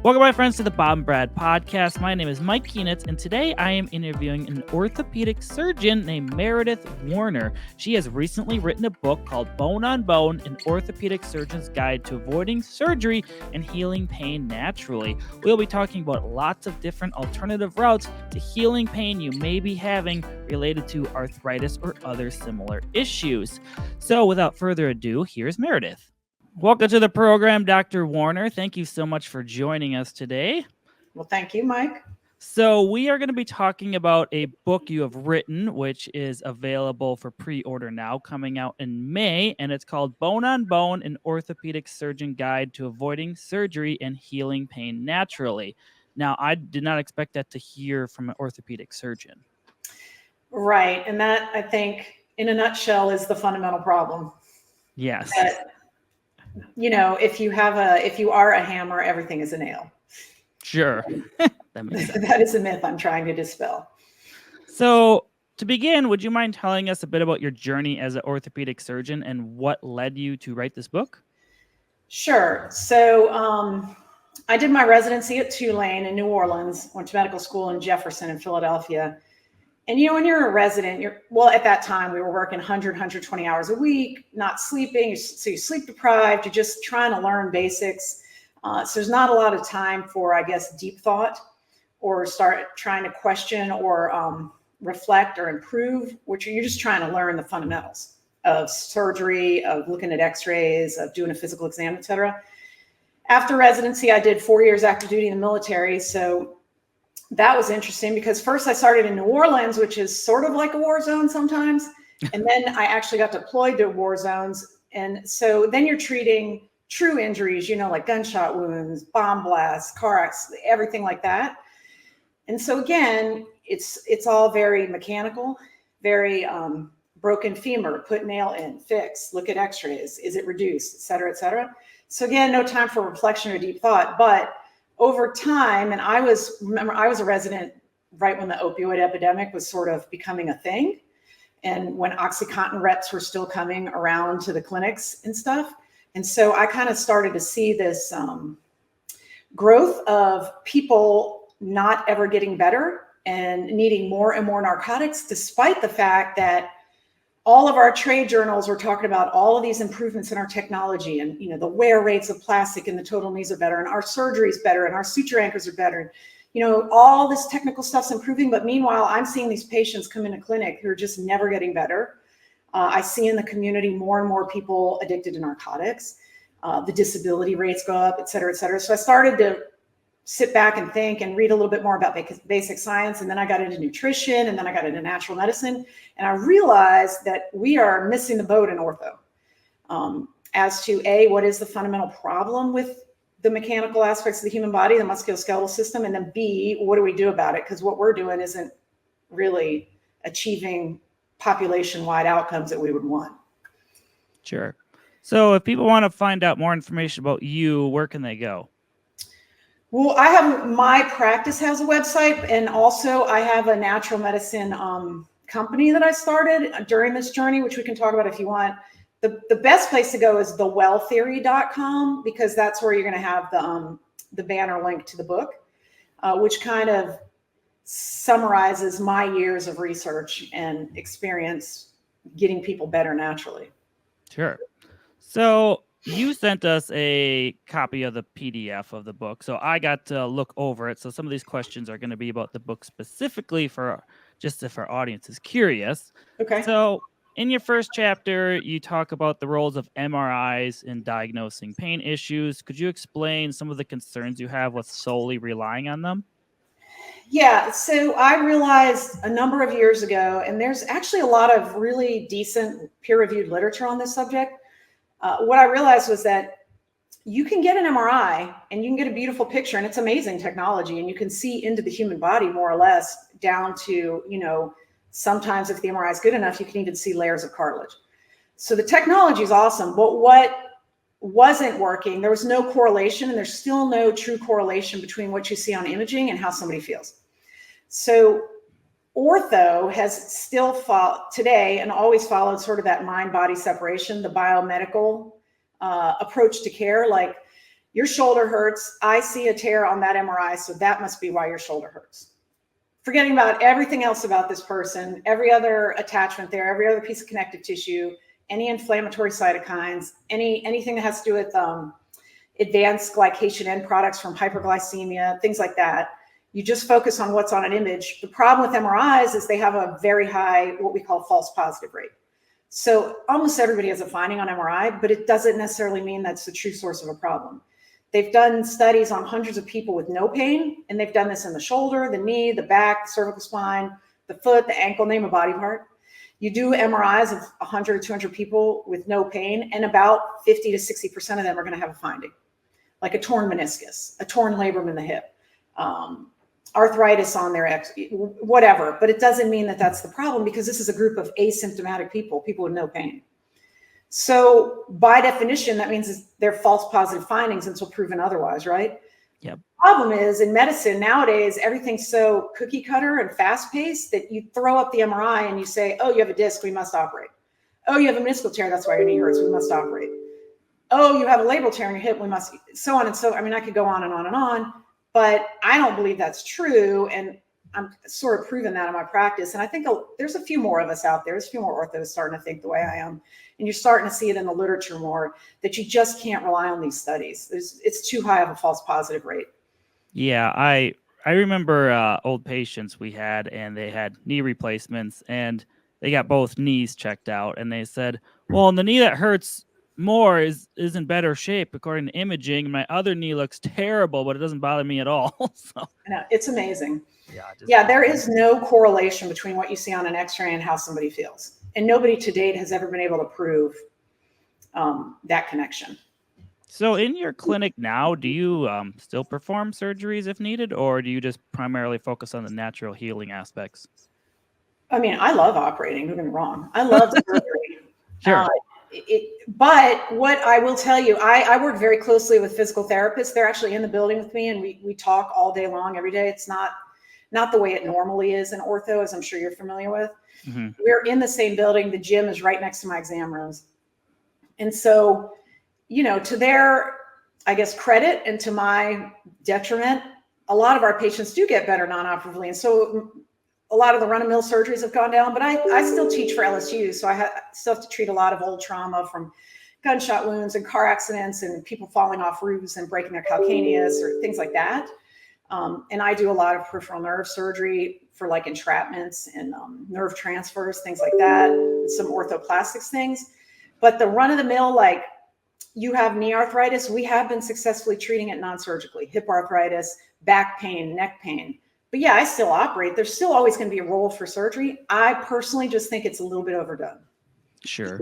Welcome, my friends, to the Bob and Brad podcast. My name is Mike Keenitz, and today I am interviewing an orthopedic surgeon named Meredith Warner. She has recently written a book called Bone on Bone, an orthopedic surgeon's guide to avoiding surgery and healing pain naturally. We'll be talking about lots of different alternative routes to healing pain you may be having related to arthritis or other similar issues. So without further ado, here's Meredith. Welcome to the program, Dr. Warner. Thank you so much for joining us today. Well, thank you, Mike. So we are going to be talking about a book you have written, which is available for pre-order now, coming out in May, and it's called Bone on Bone, an Orthopedic Surgeon Guide to Avoiding Surgery and Healing Pain Naturally. Now, I did not expect that to hear from an orthopedic surgeon. Right, and that, I think, in a nutshell, is the fundamental problem. Yes. You know, if you are a hammer, everything is a nail. Sure. That makes sense. That is a myth I'm trying to dispel. So to begin, would you mind telling us a bit about your journey as an orthopedic surgeon and what led you to write this book? Sure. So I did my residency at Tulane in New Orleans, went to medical school in Jefferson in Philadelphia. And, you know, when you're a resident, at that time we were working 120 hours a week, not sleeping. So you're sleep deprived, you're just trying to learn basics. So there's not a lot of time for, I guess, deep thought or start trying to question or reflect or improve, which you're just trying to learn the fundamentals of surgery, of looking at x-rays, of doing a physical exam, et cetera. After residency, I did 4 years active duty in the military. So that was interesting because first I started in New Orleans, which is sort of like a war zone sometimes. And then I actually got deployed to war zones. And so then you're treating true injuries, you know, like gunshot wounds, bomb blasts, car accidents, everything like that. And so again, it's all very mechanical, very broken femur, put nail in, fix, look at x-rays, is it reduced, et cetera, et cetera. So again, no time for reflection or deep thought, but over time, and I was a resident right when the opioid epidemic was sort of becoming a thing, and when OxyContin reps were still coming around to the clinics and stuff. And so I kind of started to see this growth of people not ever getting better and needing more and more narcotics, despite the fact that all of our trade journals were talking about all of these improvements in our technology, and you know, the wear rates of plastic and the total knees are better, and our surgery is better, and our suture anchors are better. You know, all this technical stuff's improving, but meanwhile, I'm seeing these patients come into clinic who are just never getting better. I see in the community more and more people addicted to narcotics. The disability rates go up, et cetera, et cetera. So I started to sit back and think and read a little bit more about basic science. And then I got into nutrition, and then I got into natural medicine. And I realized that we are missing the boat in ortho as to A, what is the fundamental problem with the mechanical aspects of the human body, the musculoskeletal system, and then B, what do we do about it? Because what we're doing isn't really achieving population-wide outcomes that we would want. Sure. So if people want to find out more information about you, where can they go? Well, my practice has a website, and also I have a natural medicine company that I started during this journey, which we can talk about if you want. The best place to go is thewelltheory.com, because that's where you're going to have the banner link to the book, which kind of summarizes my years of research and experience getting people better naturally. Sure. So you sent us a copy of the PDF of the book, so I got to look over it. So some of these questions are going to be about the book specifically for just if our audience is curious. Okay. So in your first chapter, you talk about the roles of MRIs in diagnosing pain issues. Could you explain some of the concerns you have with solely relying on them? Yeah, so I realized a number of years ago, and there's actually a lot of really decent peer-reviewed literature on this subject. What I realized was that you can get an MRI and you can get a beautiful picture, and it's amazing technology, and you can see into the human body more or less down to, you know, sometimes if the MRI is good enough, you can even see layers of cartilage. So the technology is awesome, but what wasn't working, there was no correlation, and there's still no true correlation between what you see on imaging and how somebody feels. So ortho has still today and always followed sort of that mind-body separation, the biomedical approach to care. Like, Your shoulder hurts. I see a tear on that MRI, so that must be why your shoulder hurts. Forgetting about everything else about this person, every other attachment there, every other piece of connective tissue, any inflammatory cytokines, anything that has to do with advanced glycation end products from hyperglycemia, things like that. You just focus on what's on an image. The problem with MRIs is they have a very high, what we call false positive rate. So almost everybody has a finding on MRI, but it doesn't necessarily mean that's the true source of a problem. They've done studies on hundreds of people with no pain, and they've done this in the shoulder, the knee, the back, the cervical spine, the foot, the ankle, name a body part. You do MRIs of 100 or 200 people with no pain, and about 50 to 60% of them are going to have a finding, like a torn meniscus, a torn labrum in the hip, arthritis on their whatever. But it doesn't mean that that's the problem, because this is a group of asymptomatic people with no pain. So by definition, that means they're false positive findings until proven otherwise, right? Yep. Problem is, in medicine nowadays, everything's so cookie cutter and fast paced that you throw up the MRI and you say, oh, you have a disc, we must operate. Oh, you have a meniscal tear, that's why your knee hurts, we must operate. Oh, you have a labral tear in your hip, we must, so on and so. I mean, I could go on and on and on, but I don't believe that's true. And I'm sort of proving that in my practice. And I think there's a few more of us out there. There's a few more orthos starting to think the way I am. And you're starting to see it in the literature more, that you just can't rely on these studies. It's too high of a false positive rate. Yeah, I remember old patients we had, and they had knee replacements, and they got both knees checked out, and they said, well, the knee that hurts more is in better shape according to imaging. My other knee looks terrible, but it doesn't bother me at all. So I know, it's amazing. Yeah, there is no correlation between what you see on an x-ray and how somebody feels. And nobody to date has ever been able to prove that connection. So in your clinic now, do you still perform surgeries if needed, or do you just primarily focus on the natural healing aspects? I mean, I love operating, don't get me wrong. I love surgery. Sure. But what I will tell you, I work very closely with physical therapists. They're actually in the building with me, and we talk all day long, every day. It's not the way it normally is in ortho, as I'm sure you're familiar with. Mm-hmm. We're in the same building. The gym is right next to my exam rooms. And so, to their, I guess, credit and to my detriment, a lot of our patients do get better non-operatively. And so a lot of the run-of-the-mill surgeries have gone down, but I still teach for LSU. So I still have to treat a lot of old trauma from gunshot wounds and car accidents and people falling off roofs and breaking their calcaneus or things like that. And I do a lot of peripheral nerve surgery for like entrapments and nerve transfers, things like that, and some orthoplastics things. But the run-of-the-mill, like you have knee arthritis, we have been successfully treating it non-surgically, hip arthritis, back pain, neck pain. But yeah, I still operate. There's still always going to be a role for surgery. I personally just think it's a little bit overdone. Sure.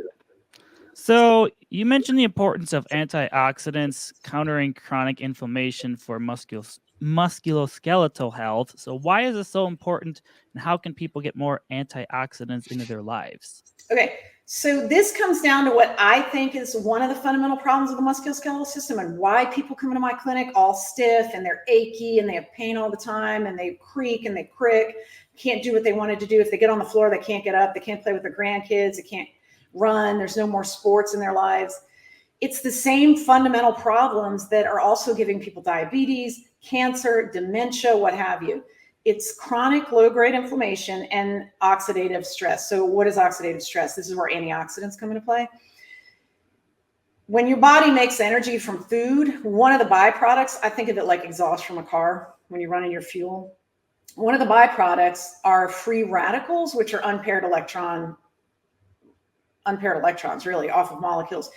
So you mentioned the importance of antioxidants countering chronic inflammation for musculoskeletal health. So why is this so important, and how can people get more antioxidants into their lives? Okay, so this comes down to what I think is one of the fundamental problems of the musculoskeletal system, and why people come into my clinic all stiff and they're achy and they have pain all the time and they creak and they crick, can't do what they wanted to do. If they get on the floor, they can't get up, they can't play with their grandkids, they can't run, there's no more sports in their lives. It's the same fundamental problems that are also giving people diabetes, cancer, dementia, what have you. It's chronic low-grade inflammation and oxidative stress. So what is oxidative stress? This is where antioxidants come into play. When your body makes energy from food, one of the byproducts, I think of it like exhaust from a car when you're running your fuel. One of the byproducts are free radicals, which are unpaired electrons really off of molecules.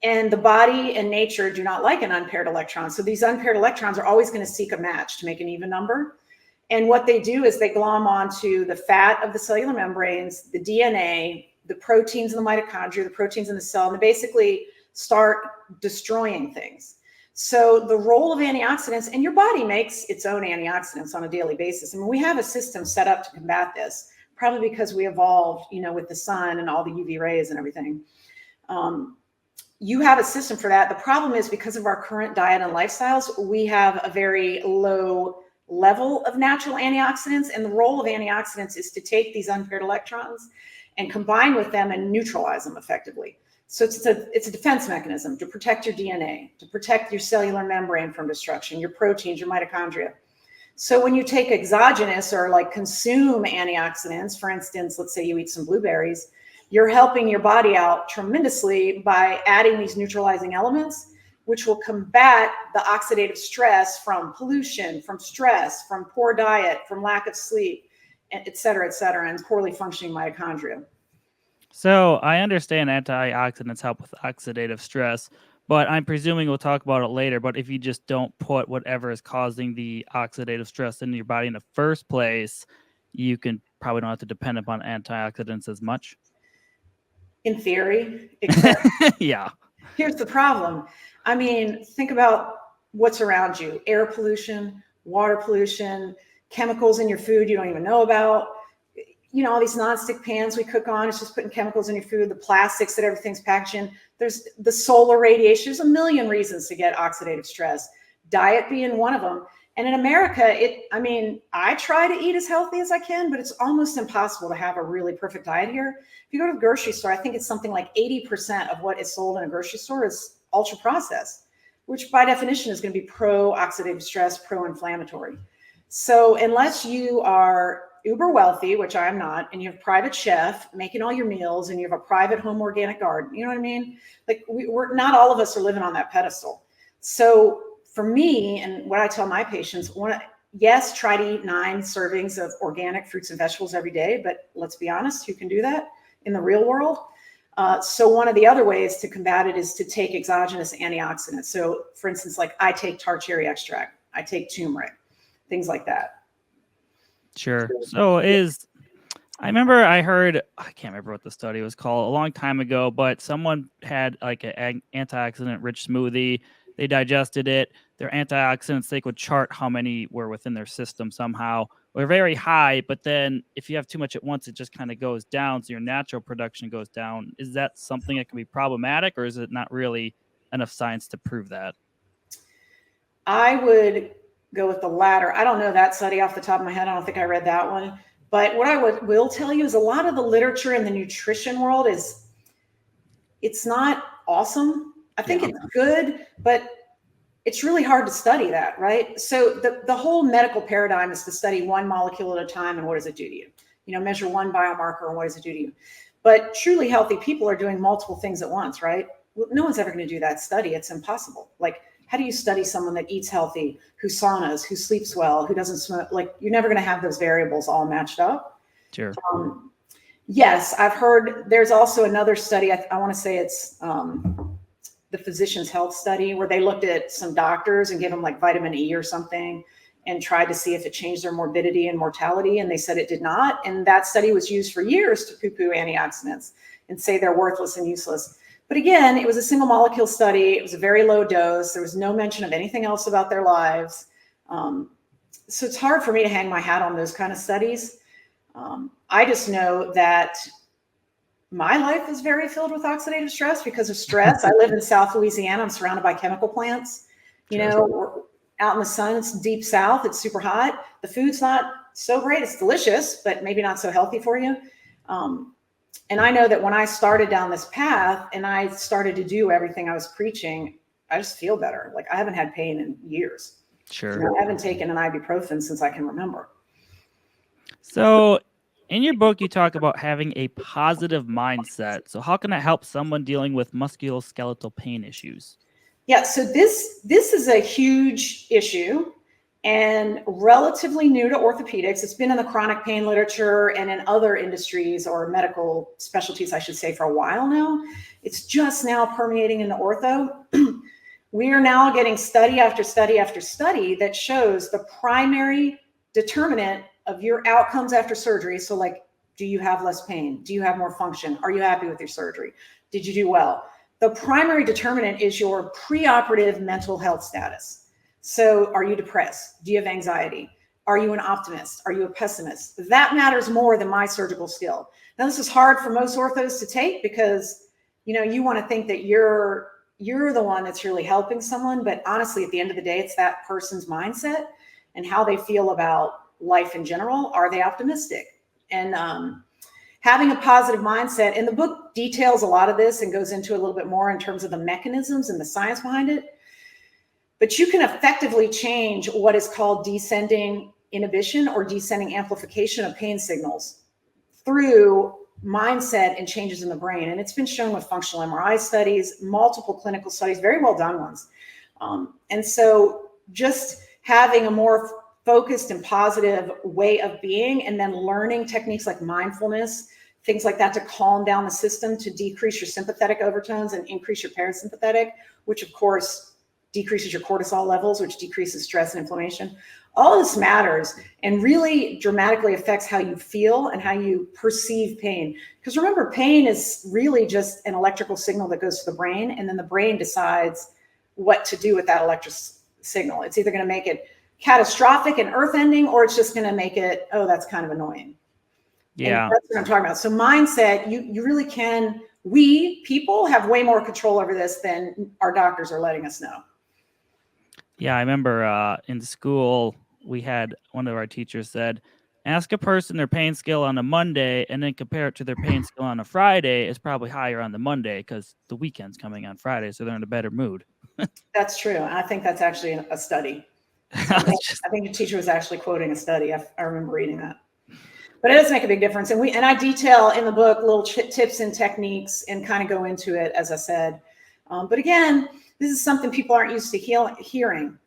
And the body and nature do not like an unpaired electron. So these unpaired electrons are always going to seek a match to make an even number. And what they do is they glom onto the fat of the cellular membranes, the DNA, the proteins in the mitochondria, the proteins in the cell, and they basically start destroying things. So the role of antioxidants, and your body makes its own antioxidants on a daily basis. I mean, we have a system set up to combat this, probably because we evolved, with the sun and all the UV rays and everything. You have a system for that. The problem is, because of our current diet and lifestyles, we have a very low level of natural antioxidants. And the role of antioxidants is to take these unpaired electrons and combine with them and neutralize them effectively. So it's a defense mechanism to protect your DNA, to protect your cellular membrane from destruction, your proteins, your mitochondria. So when you take exogenous or like consume antioxidants, for instance, let's say you eat some blueberries, you're helping your body out tremendously by adding these neutralizing elements, which will combat the oxidative stress from pollution, from stress, from poor diet, from lack of sleep, et cetera, and poorly functioning mitochondria. So I understand antioxidants help with oxidative stress, but I'm presuming we'll talk about it later. But if you just don't put whatever is causing the oxidative stress into your body in the first place, you can probably don't have to depend upon antioxidants as much. In theory, except Yeah. here's the problem. I mean, think about what's around you: air pollution, water pollution, chemicals in your food you don't even know about. You know, all these nonstick pans we cook on, it's just putting chemicals in your food, the plastics that everything's packaged in. There's the solar radiation. There's a million reasons to get oxidative stress, diet being one of them. And in America, I try to eat as healthy as I can, but it's almost impossible to have a really perfect diet here. If you go to the grocery store, I think it's something like 80% of what is sold in a grocery store is ultra processed, which by definition is going to be pro-oxidative stress, pro-inflammatory. So unless you are uber wealthy, which I'm not, and you have a private chef making all your meals and you have a private home organic garden, you know what I mean? Like we're not all of us are living on that pedestal. So for me, and what I tell my patients, yes, try to eat 9 servings of organic fruits and vegetables every day, but let's be honest, who can do that in the real world? So one of the other ways to combat it is to take exogenous antioxidants. So for instance, like I take tar cherry extract, I take turmeric, things like that. Sure. So I remember I can't remember what the study was called a long time ago, but someone had like an antioxidant rich smoothie. They digested it. Their antioxidants, they could chart how many were within their system somehow. They're very high, but then if you have too much at once, it just kind of goes down. So your natural production goes down. Is that something that can be problematic, or is it not really enough science to prove that? I would go with the latter. I don't know that study off the top of my head. I don't think I read that one. But what I will tell you is a lot of the literature in the nutrition world it's not awesome. I think it's good, but it's really hard to study that, right? So the whole medical paradigm is to study one molecule at a time and what does it do to you? You know, measure one biomarker and what does it do to you? But truly healthy people are doing multiple things at once, right? Well, no one's ever going to do that study. It's impossible. Like, how do you study someone that eats healthy, who saunas, who sleeps well, who doesn't smoke? Like, you're never going to have those variables all matched up. Sure. Yes, I've heard there's also another study. I want to say it's the Physician's Health Study, where they looked at some doctors and gave them like vitamin E or something and tried to see if it changed their morbidity and mortality. And they said it did not. And that study was used for years to poo-poo antioxidants and say they're worthless and useless. But again, it was a single molecule study. It was a very low dose. There was no mention of anything else about their lives. So it's hard for me to hang my hat on those kind of studies. I just know that my life is very filled with oxidative stress because of stress. I live in South Louisiana. I'm surrounded by chemical plants. You know, we're out in the sun. It's deep south. It's super hot. The food's not so great. It's delicious, but maybe not so healthy for you. And I know that when I started down this path and I started to do everything I was preaching, I just feel better. Like I haven't had pain in years. Sure. You know, I haven't taken an ibuprofen since I can remember. So in your book, you talk about having a positive mindset. So how can that help someone dealing with musculoskeletal pain issues? Yeah, so this is a huge issue and relatively new to orthopedics. It's been in the chronic pain literature and in other industries or medical specialties, I should say, for a while now. It's just now permeating into ortho. We are now getting study after study after study that shows the primary determinant of your outcomes after surgery. So like, do you have less pain? Do you have more function? Are you happy with your surgery? Did you do well? The primary determinant is your preoperative mental health status. So are you depressed? Do you have anxiety? Are you an optimist? Are you a pessimist? That matters more than my surgical skill. Now, this is hard for most orthos to take because, you know, you want to think that you're the one that's really helping someone. But honestly, at the end of the day, it's that person's mindset and how they feel about life in general. Are they optimistic? And having a positive mindset, and the book details a lot of this and goes into a little bit more in terms of the mechanisms and the science behind it. But you can effectively change what is called descending inhibition or descending amplification of pain signals through mindset and changes in the brain. And it's been shown with functional MRI studies, multiple clinical studies, very well done ones. And so just having a more focused and positive way of being, and then learning techniques like mindfulness, things like that, to calm down the system, to decrease your sympathetic overtones and increase your parasympathetic, which of course decreases your cortisol levels, which decreases stress and inflammation. All this matters and really dramatically affects how you feel and how you perceive pain. Because remember, pain is really just an electrical signal that goes to the brain, and then the brain decides what to do with that electric signal. It's either going to make it catastrophic and earth-ending, or it's just going to make it, oh, that's kind of annoying. Yeah. And that's what I'm talking about. So mindset, you really can, we people have way more control over this than our doctors are letting us know. Yeah, I remember in school, we had one of our teachers said, ask a person their pain scale on a Monday and then compare it to their pain scale on a Friday. It's probably higher on the Monday because the weekend's coming on Friday, so they're in a better mood. That's true. I think that's actually a study. I think the teacher was actually quoting a study. I remember reading that. But it does make a big difference. And I detail in the book little tips and techniques and kind of go into it, as I said. But again, this is something people aren't used to hearing.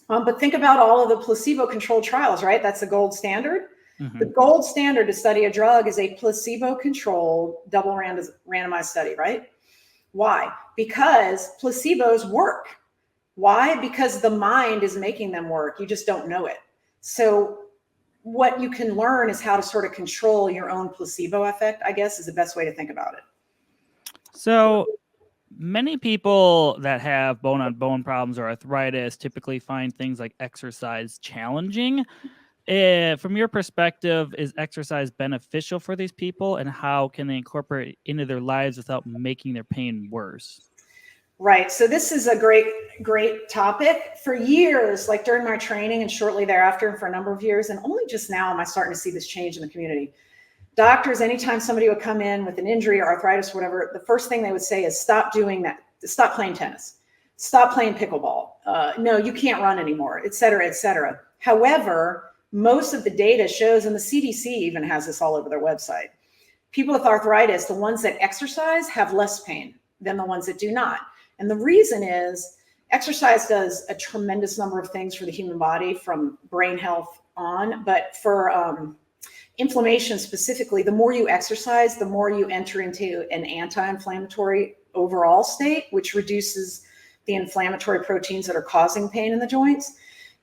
But think about all of the placebo-controlled trials, right? That's the gold standard. Mm-hmm. The gold standard to study a drug is a placebo-controlled, double randomized study, right? Why? Because placebos work. Why? Because the mind is making them work. You just don't know it. So what you can learn is how to sort of control your own placebo effect, I guess, is the best way to think about it. So many people that have bone-on-bone problems or arthritis typically find things like exercise challenging. From your perspective, is exercise beneficial for these people, and how can they incorporate it into their lives without making their pain worse? Right. So this is a great topic. For years, like during my training and shortly thereafter, and for a number of years, and only just now am I starting to see this change in the community. Doctors, anytime somebody would come in with an injury or arthritis or whatever, the first thing they would say is stop doing that. Stop playing tennis. Stop playing pickleball. No, you can't run anymore, et cetera, et cetera. However, most of the data shows, and the CDC even has this all over their website, people with arthritis, the ones that exercise have less pain than the ones that do not. And the reason is exercise does a tremendous number of things for the human body, from brain health on, but for inflammation specifically, the more you exercise, the more you enter into an anti-inflammatory overall state, which reduces the inflammatory proteins that are causing pain in the joints.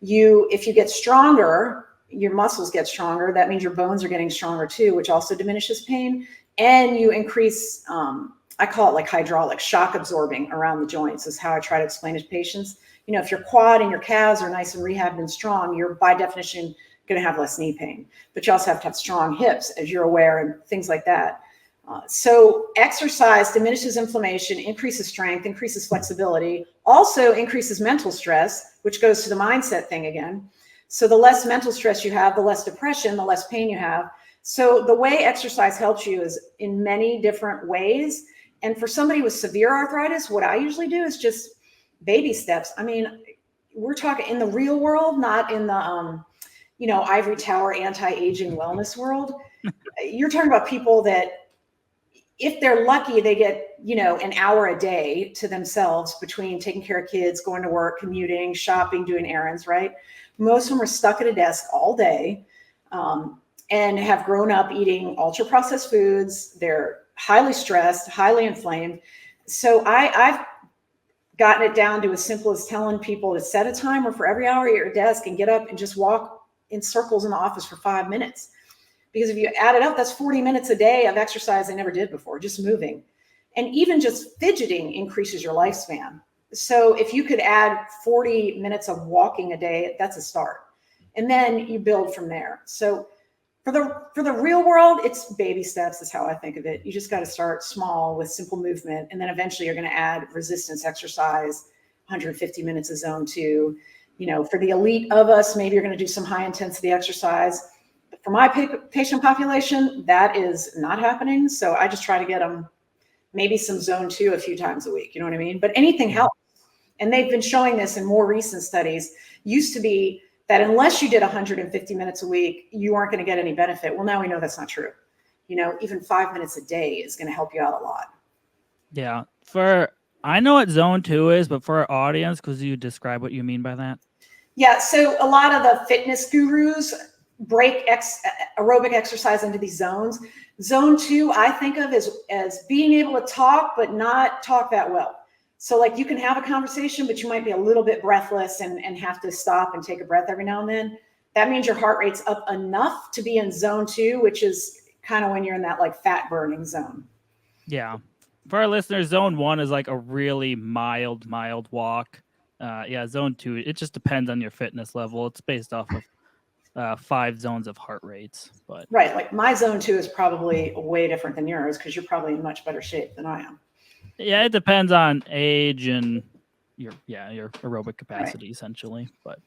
If you get stronger, your muscles get stronger. That means your bones are getting stronger too, which also diminishes pain. And you increase, I call it like hydraulic shock absorbing around the joints, is how I try to explain it to patients. You know, if your quad and your calves are nice and rehabbed and strong, you're by definition going to have less knee pain. But you also have to have strong hips, as you're aware, and things like that. So exercise diminishes inflammation, increases strength, increases flexibility, also increases mental stress, which goes to the mindset thing again. So the less mental stress you have, the less depression, the less pain you have. So the way exercise helps you is in many different ways. And for somebody with severe arthritis, what I usually do is just baby steps. I mean, we're talking in the real world, not in the, ivory tower anti-aging wellness world. You're talking about people that, if they're lucky, they get, an hour a day to themselves between taking care of kids, going to work, commuting, shopping, doing errands, right? Most of them are stuck at a desk all day and have grown up eating ultra processed foods. They're highly stressed, highly inflamed. So I've gotten it down to as simple as telling people to set a timer for every hour at your desk and get up and just walk in circles in the office for 5 minutes. Because if you add it up, that's 40 minutes a day of exercise I never did before, just moving. And even just fidgeting increases your lifespan. So if you could add 40 minutes of walking a day, that's a start. And then you build from there. So for the real world, it's baby steps is how I think of it. You just got to start small with simple movement. And then eventually you're going to add resistance exercise, 150 minutes of zone 2. For the elite of us, maybe you're going to do some high intensity exercise. For my patient population, that is not happening. So I just try to get them maybe some zone 2 a few times a week. You know what I mean? But anything helps. And they've been showing this in more recent studies. Used to be that unless you did 150 minutes a week, you aren't going to get any benefit. Well, now we know that's not true. You know, even 5 minutes a day is going to help you out a lot. Yeah. I know what zone 2 is, but for our audience, could you describe what you mean by that? Yeah. So a lot of the fitness gurus break aerobic exercise into these zones. Zone 2, I think of as being able to talk, but not talk that well. So like you can have a conversation, but you might be a little bit breathless and have to stop and take a breath every now and then. That means your heart rate's up enough to be in zone 2, which is kind of when you're in that like fat burning zone. Yeah. For our listeners, zone 1 is like a really mild walk. Zone 2, it just depends on your fitness level. It's based off of 5 zones of heart rates. But right, like my zone 2 is probably way different than yours because you're probably in much better shape than I am. Yeah, it depends on age and your aerobic capacity, essentially. But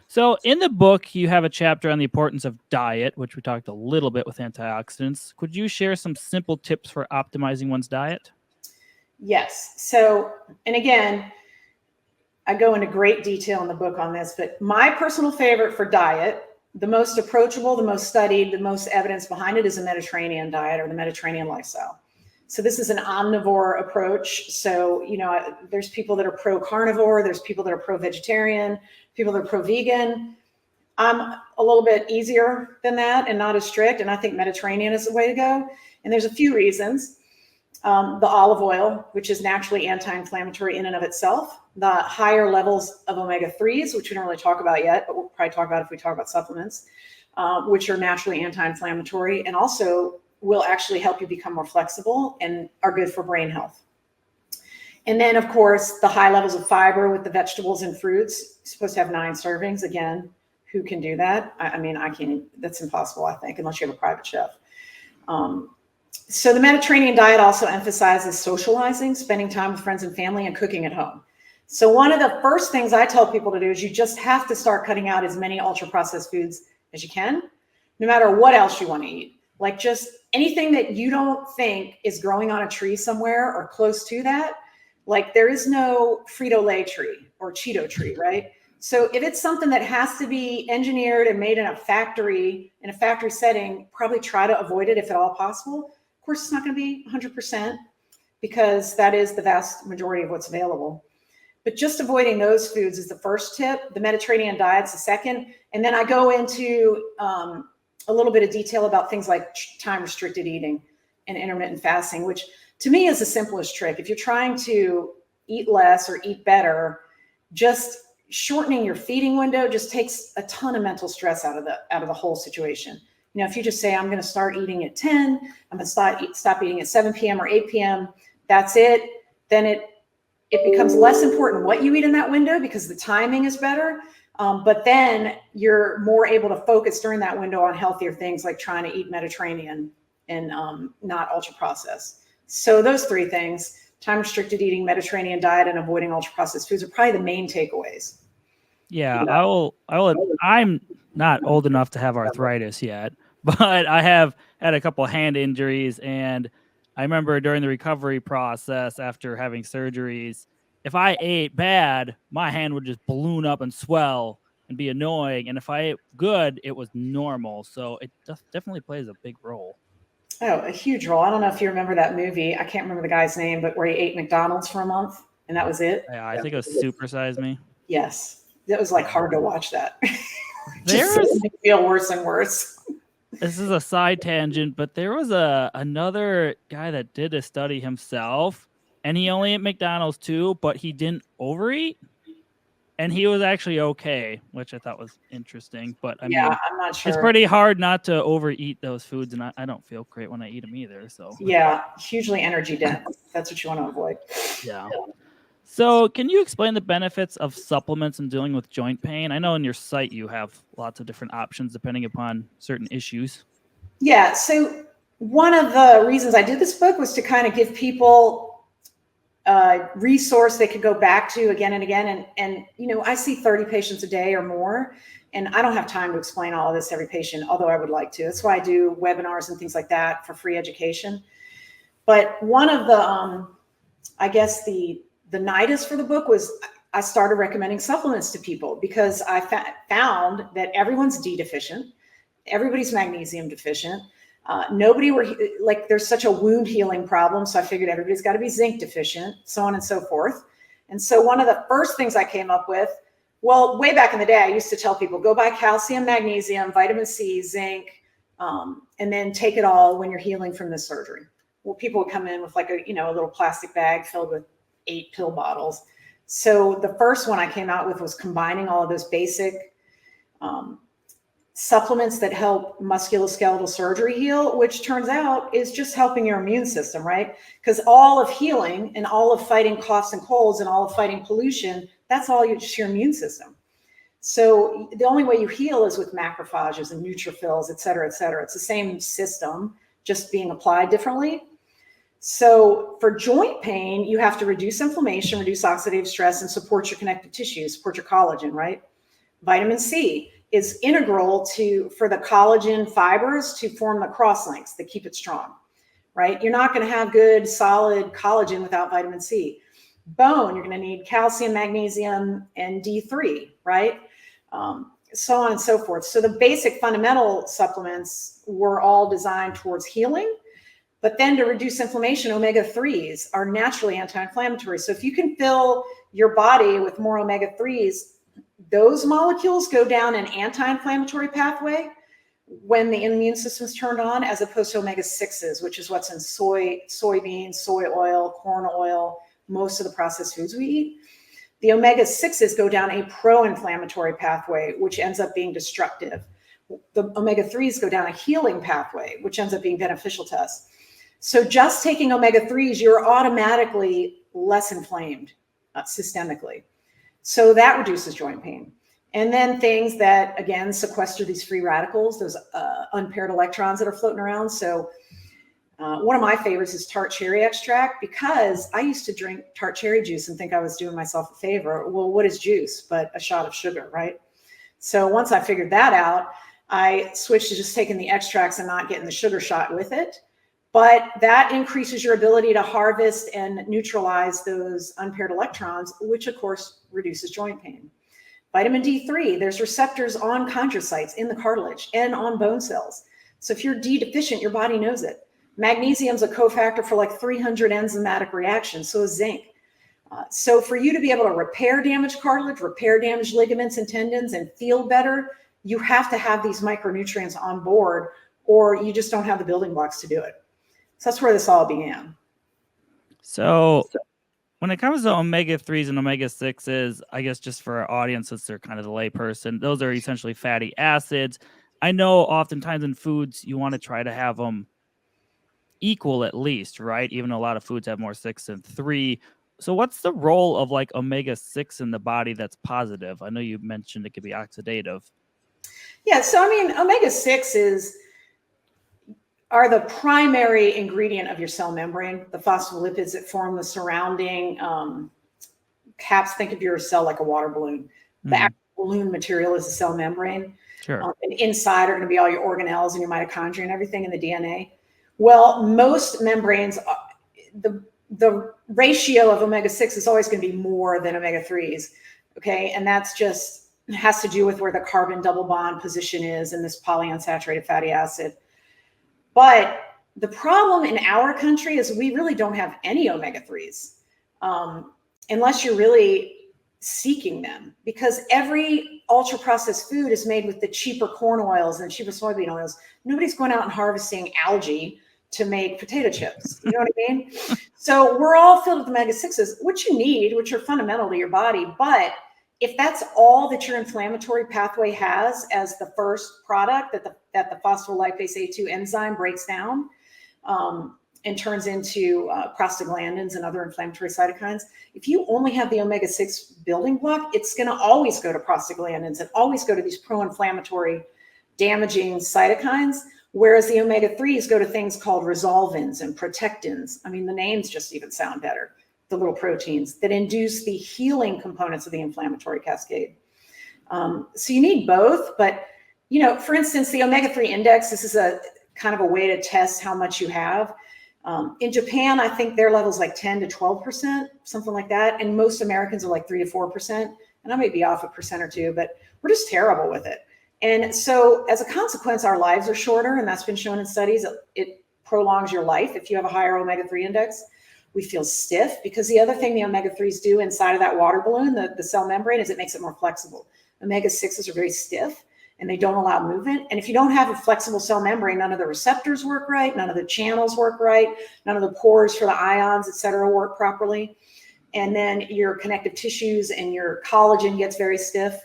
so in the book, you have a chapter on the importance of diet, which we talked a little bit with antioxidants. Could you share some simple tips for optimizing one's diet? Yes. So, and again, I go into great detail in the book on this, but my personal favorite for diet, the most approachable, the most studied, the most evidence behind it is a Mediterranean diet or the Mediterranean lifestyle. So this is an omnivore approach. So, you know, there's people that are pro-carnivore, there's people that are pro-vegetarian, people that are pro-vegan. I'm a little bit easier than that and not as strict. And I think Mediterranean is the way to go. And there's a few reasons. The olive oil, which is naturally anti-inflammatory in and of itself. The higher levels of omega-3s, which we don't really talk about yet, but we'll probably talk about if we talk about supplements, which are naturally anti-inflammatory and also will actually help you become more flexible and are good for brain health. And then, of course, the high levels of fiber with the vegetables and fruits. You're supposed to have 9 servings. Again, who can do that? I mean, I can't. That's impossible, I think, unless you have a private chef. So the Mediterranean diet also emphasizes socializing, spending time with friends and family, and cooking at home. So one of the first things I tell people to do is you just have to start cutting out as many ultra-processed foods as you can, no matter what else you want to eat. Like just anything that you don't think is growing on a tree somewhere or close to that. Like there is no Frito-Lay tree or Cheeto tree, right? So if it's something that has to be engineered and made in a factory setting, probably try to avoid it if at all possible. Of course, it's not going to be 100% because that is the vast majority of what's available. But just avoiding those foods is the first tip. The Mediterranean diet's the second. And then I go into a little bit of detail about things like time-restricted eating and intermittent fasting, which to me is the simplest trick. If you're trying to eat less or eat better, just shortening your feeding window just takes a ton of mental stress out of the whole situation. You know, if you just say, I'm going to start eating at 10, I'm going to stop eating at 7 p.m. or 8 p.m., that's it, then it becomes less important what you eat in that window because the timing is better. But then you're more able to focus during that window on healthier things like trying to eat Mediterranean and not ultra-processed. So those 3 things, time-restricted eating, Mediterranean diet, and avoiding ultra-processed foods are probably the main takeaways. Yeah, I will. I'm not old enough to have arthritis yet, but I have had a couple of hand injuries. And I remember during the recovery process after having surgeries, if I ate bad, my hand would just balloon up and swell and be annoying. And if I ate good, it was normal. So it definitely plays a big role. Oh, a huge role. I don't know if you remember that movie. I can't remember the guy's name, but where he ate McDonald's for a month and that was it. Yeah, I think it was Super Size Me. Yes. It was like hard to watch that. Just made me feel worse and worse. This is a side tangent, but there was another guy that did a study himself, and he only ate McDonald's too, but he didn't overeat, and he was actually okay, which I thought was interesting. But I mean, I'm not sure. It's pretty hard not to overeat those foods, and I don't feel great when I eat them either. So yeah, hugely energy dense. That's what you want to avoid. Yeah. So can you explain the benefits of supplements in dealing with joint pain? I know on your site you have lots of different options depending upon certain issues. Yeah. So one of the reasons I did this book was to kind of give people a resource they could go back to again and again. And you know, I see 30 patients a day or more. And I don't have time to explain all of this to every patient, although I would like to. That's why I do webinars and things like that for free education. But one of the, I guess the nidus for the book was I started recommending supplements to people because I found that everyone's D deficient. Everybody's magnesium deficient. Nobody there's such a wound healing problem. So I figured everybody's got to be zinc deficient, so on and so forth. And so one of the first things I came up with, well, way back in the day, I used to tell people, go buy calcium, magnesium, vitamin C, zinc, and then take it all when you're healing from the surgery. Well, people would come in with like a little plastic bag filled with 8 pill bottles. So the first one I came out with was combining all of those basic supplements that help musculoskeletal surgery heal, which turns out is just helping your immune system, right? Because all of healing and all of fighting coughs and colds and all of fighting pollution, that's all just your immune system. So the only way you heal is with macrophages and neutrophils, et cetera, et cetera. It's the same system, just being applied differently. So for joint pain, you have to reduce inflammation, reduce oxidative stress, and support your connective tissue, support your collagen, right? Vitamin C is integral for the collagen fibers to form the crosslinks that keep it strong, right? You're not going to have good, solid collagen without vitamin C. Bone, you're going to need calcium, magnesium, and D3, right? So on and so forth. So the basic fundamental supplements were all designed towards healing, but then to reduce inflammation, omega-3s are naturally anti-inflammatory. So if you can fill your body with more omega-3s, those molecules go down an anti-inflammatory pathway when the immune system is turned on, as opposed to omega-6s, which is what's in soybeans, soy oil, corn oil, most of the processed foods we eat. The omega-6s go down a pro-inflammatory pathway, which ends up being destructive. The omega-3s go down a healing pathway, which ends up being beneficial to us. So just taking omega-3s, you're automatically less inflamed systemically. So that reduces joint pain. And then things that, again, sequester these free radicals, those unpaired electrons that are floating around. So one of my favorites is tart cherry extract, because I used to drink tart cherry juice and think I was doing myself a favor. Well, what is juice but a shot of sugar, right? So once I figured that out, I switched to just taking the extracts and not getting the sugar shot with it. But that increases your ability to harvest and neutralize those unpaired electrons, which of course reduces joint pain. Vitamin D3, there's receptors on chondrocytes in the cartilage and on bone cells. So if you're D deficient, your body knows it. Magnesium is a cofactor for like 300 enzymatic reactions, so is zinc. So for you to be able to repair damaged cartilage, repair damaged ligaments and tendons, and feel better, you have to have these micronutrients on board, or you just don't have the building blocks to do it. So that's where this all began. So when it comes to omega-3s and omega-6s, I guess just for our audience, since they're kind of the layperson, those are essentially fatty acids. I know oftentimes in foods, you want to try to have them equal at least, right? Even though a lot of foods have more 6 than 3. So what's the role of like omega-6 in the body that's positive? I know you mentioned it could be oxidative. Yeah, so I mean, omega-6 are the primary ingredient of your cell membrane, the phospholipids that form the surrounding caps. Think of your cell like a water balloon. The actual balloon material is the cell membrane. Sure. And inside are going to be all your organelles and your mitochondria and everything in the DNA. Well, most membranes, the ratio of omega-6 is always going to be more than omega-3s. Okay. And that's just has to do with where the carbon double bond position is in this polyunsaturated fatty acid. But the problem in our country is we really don't have any omega-3s unless you're really seeking them, because every ultra processed food is made with the cheaper corn oils and cheaper soybean oils. Nobody's going out and harvesting algae to make potato chips. You know what I mean? So we're all filled with omega-6s, which you need, which are fundamental to your body. But if that's all that your inflammatory pathway has as the first product that the phospholipase A2 enzyme breaks down and turns into prostaglandins and other inflammatory cytokines, if you only have the omega-6 building block, it's going to always go to prostaglandins and always go to these pro-inflammatory damaging cytokines, whereas the omega-3s go to things called resolvins and protectins. I mean, the names just even sound better. The little proteins that induce the healing components of the inflammatory cascade. So you need both, but for instance, the omega-3 index, this is a kind of a way to test how much you have. In Japan, I think their level's like 10 to 12%, something like that. And most Americans are like 3 to 4%. And I may be off a percent or two, but we're just terrible with it. And so as a consequence, our lives are shorter, and that's been shown in studies. It prolongs your life if you have a higher omega-3 index. We feel stiff because the other thing the omega-3s do inside of that water balloon, the cell membrane, is it makes it more flexible. Omega-6s are very stiff and they don't allow movement. And if you don't have a flexible cell membrane, none of the receptors work right, none of the channels work right, none of the pores for the ions, et cetera, work properly. And then your connective tissues and your collagen gets very stiff.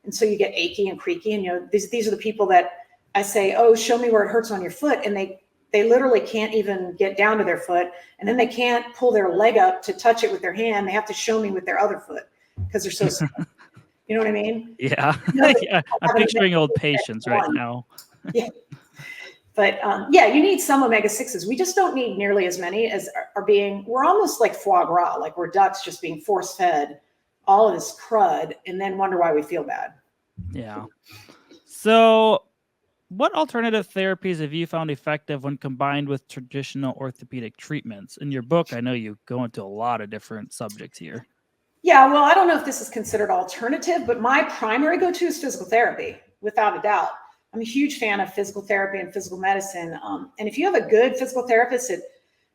And so you get achy and creaky. And these are the people that I say, oh, show me where it hurts on your foot. And they literally can't even get down to their foot. And then they can't pull their leg up to touch it with their hand. They have to show me with their other foot because they're so stiff. You know what I mean? Yeah. Yeah. I'm picturing old patients right now. Yeah. But you need some omega-6s. We just don't need nearly as many as we're almost like foie gras, like we're ducks just being force fed all of this crud and then wonder why we feel bad. Yeah. So what alternative therapies have you found effective when combined with traditional orthopedic treatments? In your book, I know you go into a lot of different subjects here. Yeah, well, I don't know if this is considered alternative, but my primary go-to is physical therapy, without a doubt. I'm a huge fan of physical therapy and physical medicine. And if you have a good physical therapist,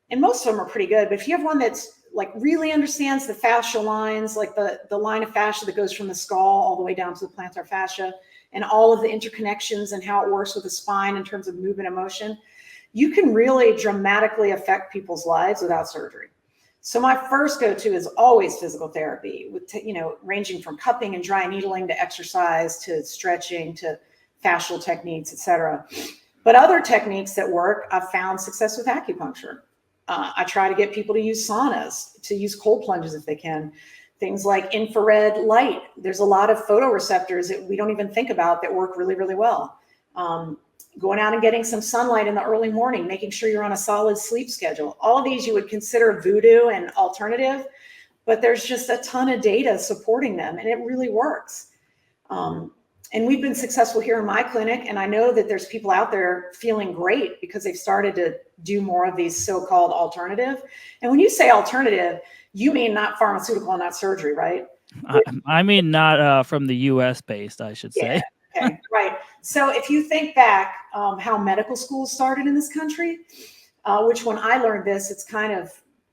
and most of them are pretty good, but if you have one that's like really understands the fascial lines, like the line of fascia that goes from the skull all the way down to the plantar fascia, and all of the interconnections and how it works with the spine in terms of movement and motion, you can really dramatically affect people's lives without surgery. So my first go-to is always physical therapy, with ranging from cupping and dry needling to exercise to stretching to fascial techniques, etc. But other techniques that work, I've found success with acupuncture. I try to get people to use saunas, to use cold plunges if they can. Things like infrared light. There's a lot of photoreceptors that we don't even think about that work really, really well. Going out and getting some sunlight in the early morning, making sure you're on a solid sleep schedule. All of these you would consider voodoo and alternative, but there's just a ton of data supporting them, and it really works. And we've been successful here in my clinic, and I know that there's people out there feeling great because they've started to do more of these so-called alternative. And when you say alternative, you mean not pharmaceutical and not surgery, right? I mean, not from the U.S. based, I should say. Okay, right. So if you think back how medical schools started in this country, which when I learned this, it's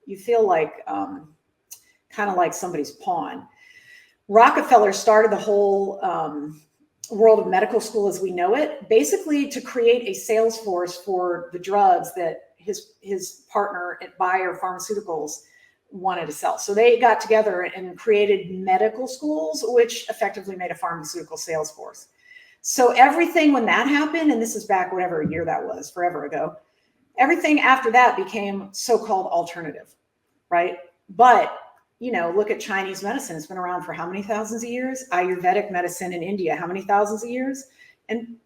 you feel like kind of like somebody's pawn. Rockefeller started the whole world of medical school as we know it, basically to create a sales force for the drugs that his partner at Bayer Pharmaceuticals wanted to sell. So they got together and created medical schools, which effectively made a pharmaceutical sales force. So everything when that happened, and this is back whatever year that was, forever ago, everything after that became so-called alternative, right? But look at Chinese medicine. It's been around for how many thousands of years? Ayurvedic medicine in India, how many thousands of years? And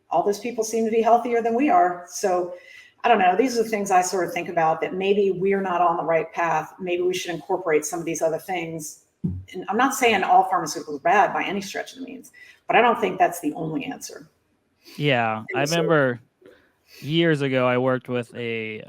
all those people seem to be healthier than we are. So I don't know. These are the things I sort of think about, that maybe we're not on the right path. Maybe we should incorporate some of these other things. And I'm not saying all pharmaceuticals are bad by any stretch of the means, but I don't think that's the only answer. Yeah. I remember years ago, I worked with a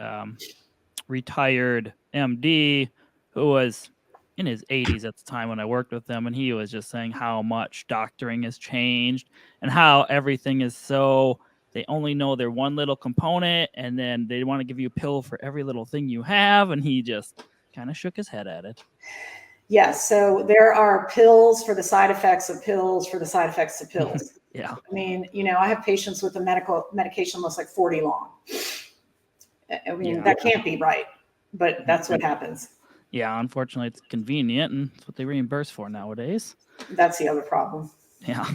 retired MD who was in his 80s at the time when I worked with him. And he was just saying how much doctoring has changed and how everything is they only know their one little component, and then they want to give you a pill for every little thing you have. And he just kind of shook his head at it. Yes. So there are pills for the side effects of pills for the side effects of pills. Yeah. I mean, I have patients with a medication that's like 40 long. I mean, that can't be right, but that's what happens. Yeah. Unfortunately, it's convenient, and it's what they reimburse for nowadays. That's the other problem. Yeah.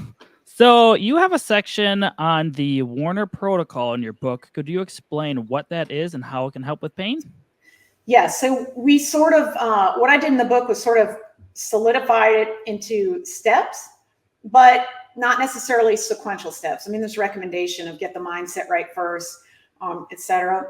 So you have a section on the Warner protocol in your book. Could you explain what that is and how it can help with pain? Yeah, so we sort of, what I did in the book was sort of solidify it into steps, but not necessarily sequential steps. I mean, there's recommendation of get the mindset right first, et cetera.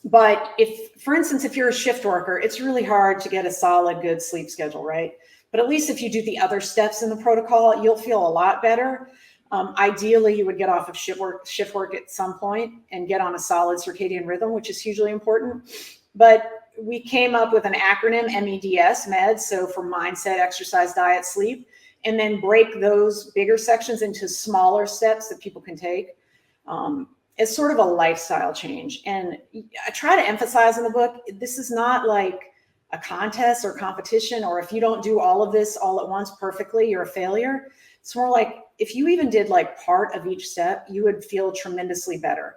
But for instance, if you're a shift worker, it's really hard to get a solid, good sleep schedule, right? But at least if you do the other steps in the protocol, you'll feel a lot better. Ideally, you would get off of shift work at some point and get on a solid circadian rhythm, which is hugely important. But we came up with an acronym, MEDS, MEDS, so for mindset, exercise, diet, sleep, and then break those bigger sections into smaller steps that people can take. It's sort of a lifestyle change. And I try to emphasize in the book, this is not like a contest or competition, or if you don't do all of this all at once perfectly, you're a failure. It's more like if you even did like part of each step, you would feel tremendously better.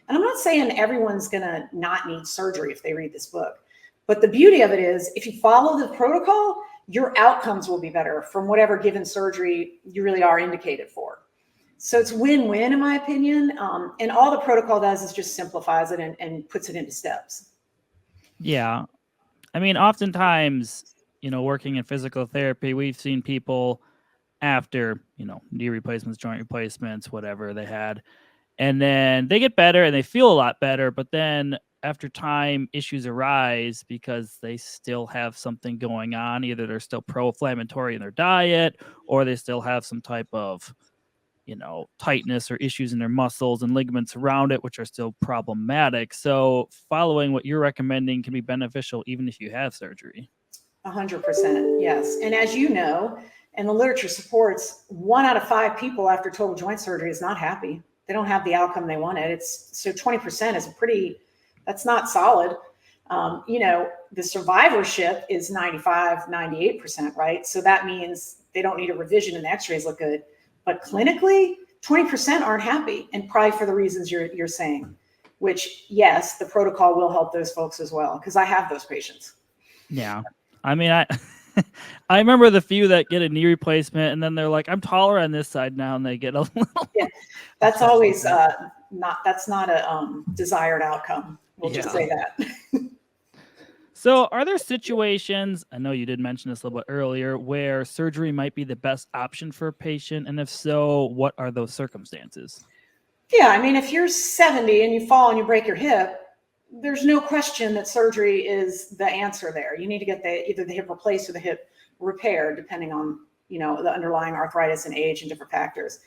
And I'm not saying everyone's going to not need surgery if they read this book. But the beauty of it is if you follow the protocol, your outcomes will be better from whatever given surgery you really are indicated for. So it's win-win in my opinion. And all the protocol does is just simplifies it and puts it into steps. Yeah. I mean, oftentimes, working in physical therapy, we've seen people after, knee replacements, joint replacements, whatever they had, and then they get better and they feel a lot better. But then after time, issues arise because they still have something going on. Either they're still pro-inflammatory in their diet, or they still have some type of, tightness or issues in their muscles and ligaments around it, which are still problematic. So following what you're recommending can be beneficial even if you have surgery. 100%, yes. And as you know, and the literature supports, 1 out of 5 people after total joint surgery is not happy. They don't have the outcome they wanted. So 20% is that's not solid. The survivorship is 95, 98%, right? So that means they don't need a revision and the x-rays look good. But clinically, 20% aren't happy, and probably for the reasons you're saying, which, yes, the protocol will help those folks as well, because I have those patients. Yeah. I mean, I remember the few that get a knee replacement and then they're like, I'm taller on this side now, and they get a little. Yeah, that's always that's not a desired outcome. We'll just say that. So are there situations, I know you did mention this a little bit earlier, where surgery might be the best option for a patient? And if so, what are those circumstances? Yeah, I mean, if you're 70 and you fall and you break your hip, there's no question that surgery is the answer there. You need to get either the hip replaced or the hip repaired, depending on, the underlying arthritis and age and different factors.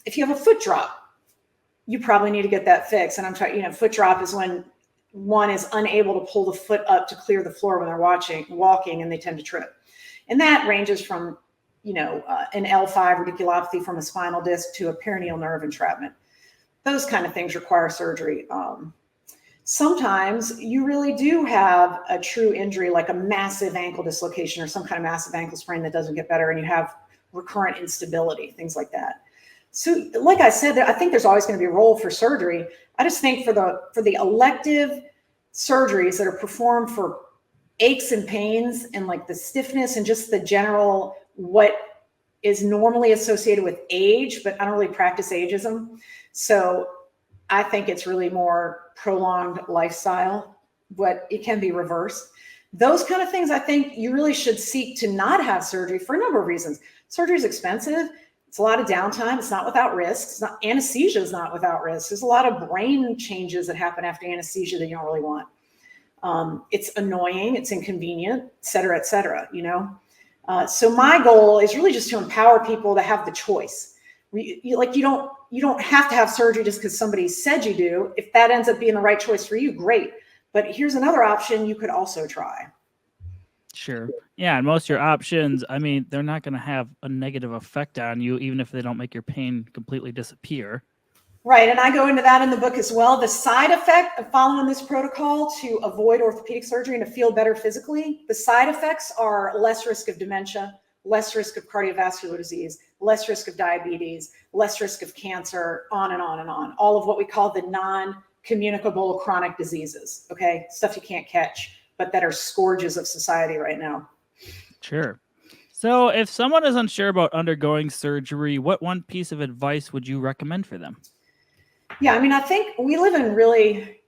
If you have a foot drop, you probably need to get that fixed. And I'm talking, foot drop is when one is unable to pull the foot up to clear the floor when they're walking, and they tend to trip. And that ranges from, an L5 radiculopathy from a spinal disc to a perineal nerve entrapment. Those kind of things require surgery. Sometimes you really do have a true injury, like a massive ankle dislocation or some kind of massive ankle sprain that doesn't get better, and you have recurrent instability, things like that. So like I said, I think there's always going to be a role for surgery. I just think for the elective surgeries that are performed for aches and pains and like the stiffness and just the general, what is normally associated with age, but I don't really practice ageism. So I think it's really more prolonged lifestyle, but it can be reversed. Those kind of things, I think you really should seek to not have surgery for a number of reasons. Surgery is expensive. It's a lot of downtime. It's not without risks. Anesthesia is not without risks. There's a lot of brain changes that happen after anesthesia that you don't really want. It's annoying. It's inconvenient, et cetera, so my goal is really just to empower people to have the choice. You don't have to have surgery just because somebody said you do. If that ends up being the right choice for you, great. But here's another option you could also try. Sure. Yeah. And most of your options, I mean, they're not going to have a negative effect on you, even if they don't make your pain completely disappear. Right. And I go into that in the book as well. The side effect of following this protocol to avoid orthopedic surgery and to feel better physically, the side effects are less risk of dementia, less risk of cardiovascular disease, less risk of diabetes, less risk of cancer, on and on and on. All of what we call the non-communicable chronic diseases. Okay. Stuff you can't catch, but that are scourges of society right now. Sure. So if someone is unsure about undergoing surgery, what one piece of advice would you recommend for them? Yeah, I mean, I think we live in really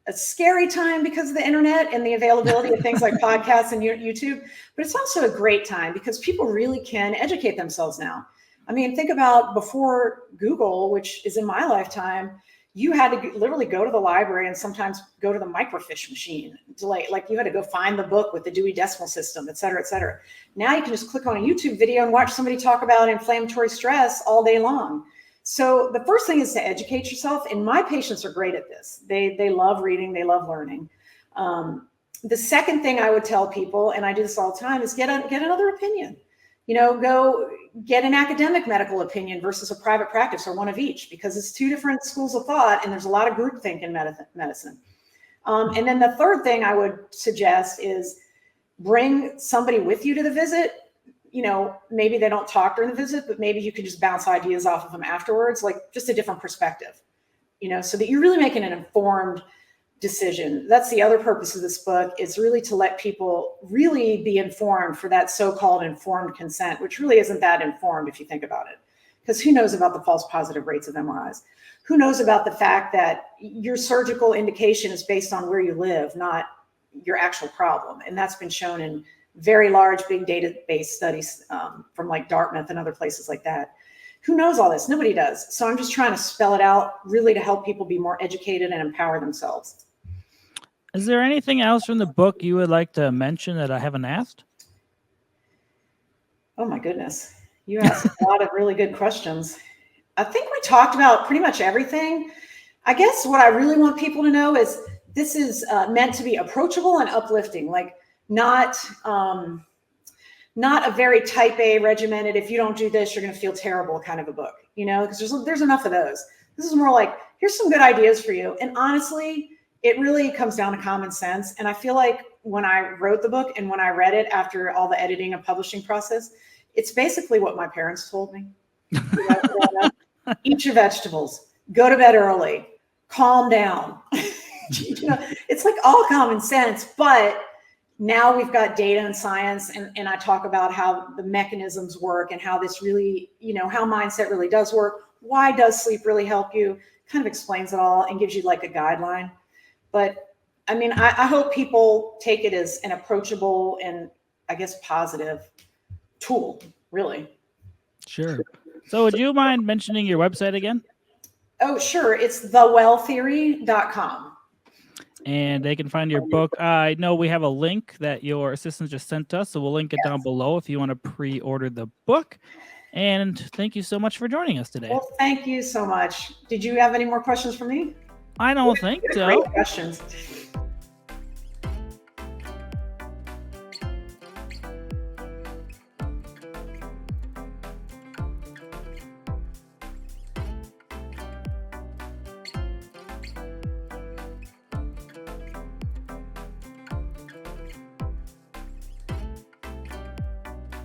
a scary time because of the internet and the availability of things like podcasts and YouTube, but it's also a great time because people really can educate themselves now. I mean, think about before Google, which is in my lifetime, you had to literally go to the library and sometimes go to the microfiche machine to like you had to go find the book with the Dewey Decimal System, et cetera, et cetera. Now you can just click on a YouTube video and watch somebody talk about inflammatory stress all day long. So the first thing is to educate yourself. And my patients are great at this. They love reading. They love learning. The second thing I would tell people, and I do this all the time, is get another opinion. Go get an academic medical opinion versus a private practice, or one of each, because it's two different schools of thought, and there's a lot of groupthink in medicine. And then the third thing I would suggest is bring somebody with you to the visit. Maybe they don't talk during the visit, but maybe you could just bounce ideas off of them afterwards, like just a different perspective, so that you're really making an informed decision. That's the other purpose of this book, is really to let people really be informed for that so-called informed consent, which really isn't that informed if you think about it. Because who knows about the false positive rates of MRIs? Who knows about the fact that your surgical indication is based on where you live, not your actual problem? And that's been shown in very large, big database studies from like Dartmouth and other places like that. Who knows all this? Nobody does. So I'm just trying to spell it out really to help people be more educated and empower themselves. Is there anything else from the book you would like to mention that I haven't asked? Oh my goodness. You asked a lot of really good questions. I think we talked about pretty much everything. I guess what I really want people to know is this is meant to be approachable and uplifting, like not a very type A regimented, if you don't do this, you're going to feel terrible kind of a book, because there's enough of those. This is more like, here's some good ideas for you. And honestly, it really comes down to common sense. And I feel like when I wrote the book and when I read it after all the editing and publishing process, it's basically what my parents told me. Eat your vegetables, go to bed early, calm down. It's like all common sense, but now we've got data and science, and I talk about how the mechanisms work and how this really, how mindset really does work. Why does sleep really help you? Kind of explains it all and gives you like a guideline. But I mean, I hope people take it as an approachable and I guess positive tool, really. Sure. So would you mind mentioning your website again? Oh, sure. It's thewelltheory.com. And they can find your book. I know we have a link that your assistant just sent us, so we'll link it down below if you want to pre-order the book. And thank you so much for joining us today. Well, thank you so much. Did you have any more questions for me? I don't think so. Great questions.